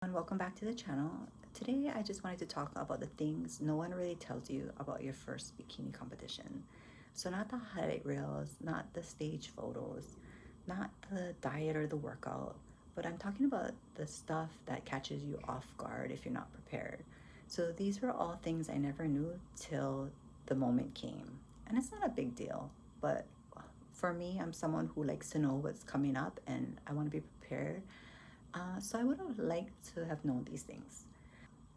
And welcome back to the channel. Today I just wanted to talk about the things no one really tells you about your first bikini competition. So not the highlight reels, not the stage photos, not the diet or the workout, but I'm talking about the stuff that catches you off guard if you're not prepared. So these were all things I never knew till the moment came. And it's not a big deal, but for me, I'm someone who likes to know what's coming up and I want to be prepared. So I would have liked to have known these things.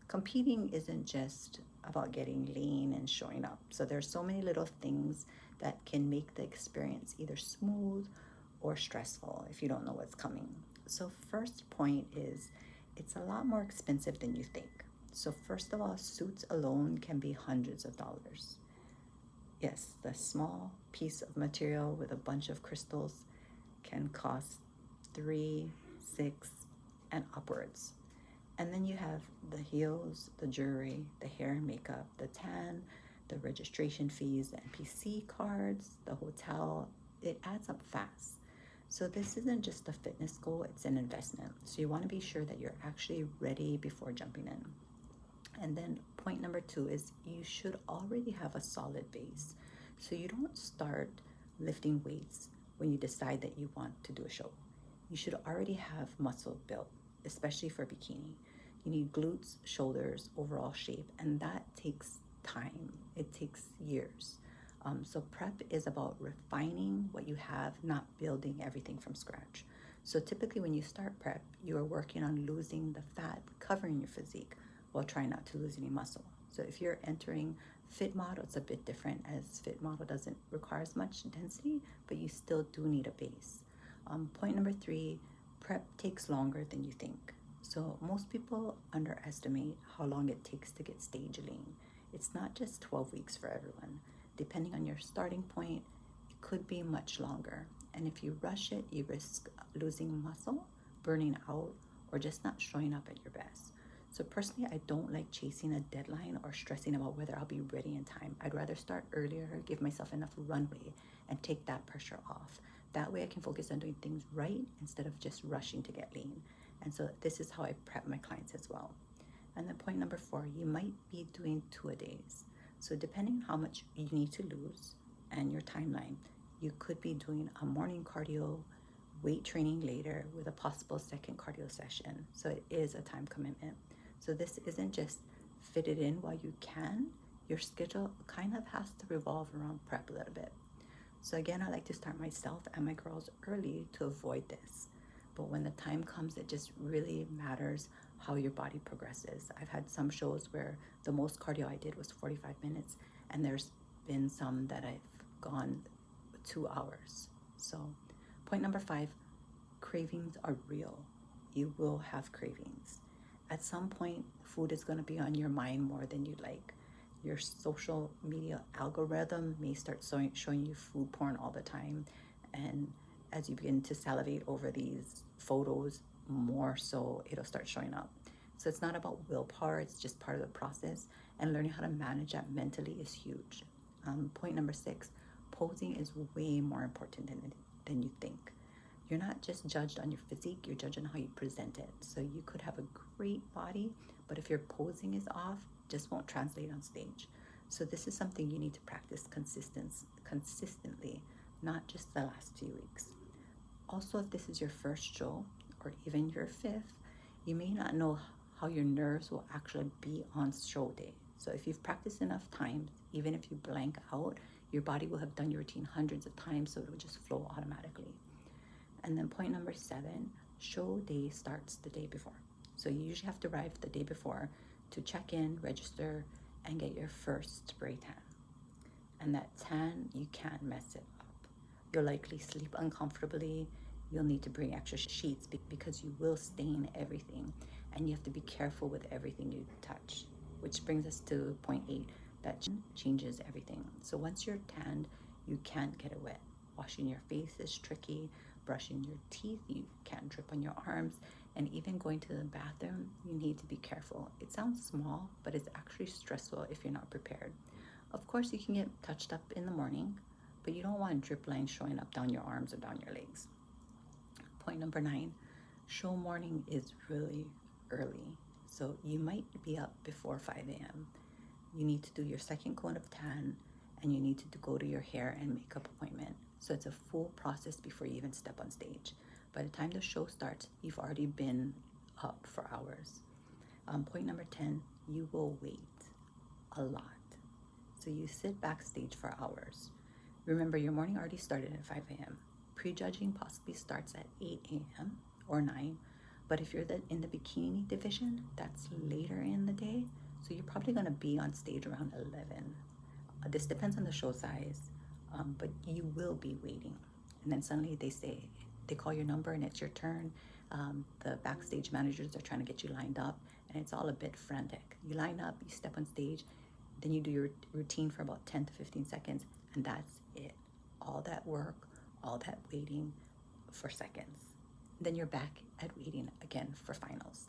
Competing isn't just about getting lean and showing up. So there's so many little things that can make the experience either smooth or stressful if you don't know what's coming. So first point is it's a lot more expensive than you think. So first of all, suits alone can be hundreds of dollars. Yes, the small piece of material with a bunch of crystals can cost three, six, and upwards. And then you have the heels, the jewelry, the hair and makeup, the tan, the registration fees, the NPC cards, the hotel. It adds up fast. So this isn't just a fitness goal, it's an investment. So you want to be sure that you're actually ready before jumping in. And then point number two is you should already have a solid base. So you don't start lifting weights when you decide that you want to do a show. You should already have muscle built, especially for bikini. You need glutes, shoulders, overall shape, and that takes time. It takes years. So prep is about refining what you have, not building everything from scratch. So typically when you start prep, you are working on losing the fat covering your physique while trying not to lose any muscle. So if you're entering fit model, it's a bit different as fit model doesn't require as much density, but you still do need a base. Point number three, prep takes longer than you think. So most people underestimate how long it takes to get stage lean. It's not just 12 weeks for everyone. Depending on your starting point, it could be much longer. And if you rush it, you risk losing muscle, burning out, or just not showing up at your best. So personally, I don't like chasing a deadline or stressing about whether I'll be ready in time. I'd rather start earlier, give myself enough runway, and take that pressure off. That way I can focus on doing things right instead of just rushing to get lean. And so this is how I prep my clients as well. And then point number four, you might be doing two-a-days. So depending on how much you need to lose and your timeline, you could be doing a morning cardio, weight training later with a possible second cardio session. So it is a time commitment. So this isn't just fit it in while you can. Your schedule kind of has to revolve around prep a little bit. So again, I like to start myself and my girls early to avoid this. But when the time comes, it just really matters how your body progresses. I've had some shows where the most cardio I did was 45 minutes, and there's been some that I've gone 2 hours. So point number five, cravings are real. You will have cravings. At some point, food is going to be on your mind more than you'd like. Your social media algorithm may start showing you food porn all the time, and as you begin to salivate over these photos more, so it'll start showing up. So it's not about willpower, it's just part of the process, and learning how to manage that mentally is huge. Point number six, posing is way more important than you think. You're not just judged on your physique, you're judged on how you present it. So you could have a great body, but if your posing is off, just won't translate on stage. So this is something you need to practice consistently, not just the last few weeks. Also, if this is your first show or even your fifth, you may not know how your nerves will actually be on show day. So if you've practiced enough times, even if you blank out, your body will have done your routine hundreds of times, so it will just flow automatically. And then point number seven, show day starts the day before. So you usually have to arrive the day before to check in, register, and get your first spray tan. And that tan, you can't mess it up. You'll likely sleep uncomfortably. You'll need to bring extra sheets because you will stain everything. And you have to be careful with everything you touch. Which brings us to point eight, that changes everything. So once you're tanned, you can't get it wet. Washing your face is tricky. Brushing your teeth, you can't drip on your arms. And even going to the bathroom, you need to be careful. It sounds small, but it's actually stressful if you're not prepared. Of course, you can get touched up in the morning, but you don't want drip lines showing up down your arms or down your legs. Point number nine, show morning is really, early. So you might be up before 5 a.m. You need to do your second coat of tan, and you need to go to your hair and makeup appointment. So it's a full process before you even step on stage. By the time the show starts, you've already been up for hours. Point number 10, you will wait a lot. So you sit backstage for hours. Remember, your morning already started at 5 a.m. Prejudging possibly starts at 8 a.m. or 9. But if you're in the bikini division, that's later in the day. So you're probably going to be on stage around 11. This depends on the show size, but you will be waiting. And then suddenly they call your number and it's your turn. The backstage managers are trying to get you lined up, and it's all a bit frantic. You line up, you step on stage, then you do your routine for about 10 to 15 seconds, and that's it. All that work, all that waiting for seconds. Then you're back at waiting again for finals.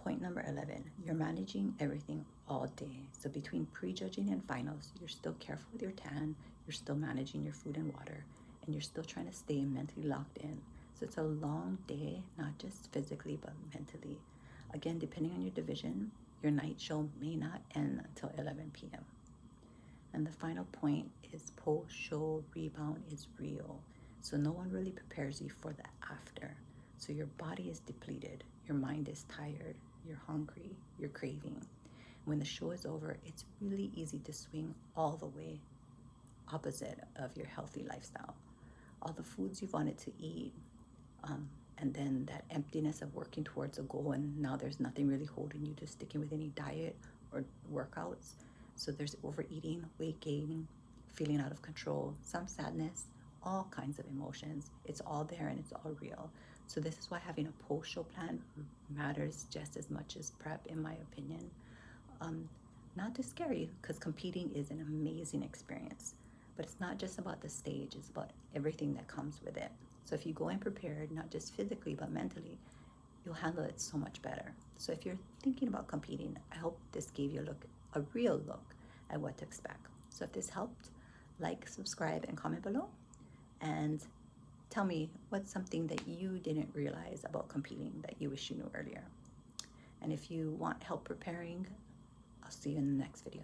Point number 11, you're managing everything all day. So between prejudging and finals, you're still careful with your tan, you're still managing your food and water, and you're still trying to stay mentally locked in. So it's a long day, not just physically, but mentally. Again, depending on your division, your night show may not end until 11 p.m. And the final point is post-show rebound is real. So no one really prepares you for the after. So your body is depleted, your mind is tired, you're hungry, you're craving. When the show is over, it's really easy to swing all the way opposite of your healthy lifestyle. All the foods you've wanted to eat, and then that emptiness of working towards a goal, and now there's nothing really holding you to sticking with any diet or workouts. So there's overeating, weight gain, feeling out of control, some sadness, all kinds of emotions. It's all there and it's all real. So this is why having a post-show plan matters just as much as prep, in my opinion. Not to scare you, because competing is an amazing experience. But it's not just about the stage, it's about everything that comes with it. So if you go in prepared, not just physically, but mentally, you'll handle it so much better. So if you're thinking about competing, I hope this gave you a real look at what to expect. So if this helped, like, subscribe, and comment below. And tell me what's something that you didn't realize about competing that you wish you knew earlier. And if you want help preparing, I'll see you in the next video.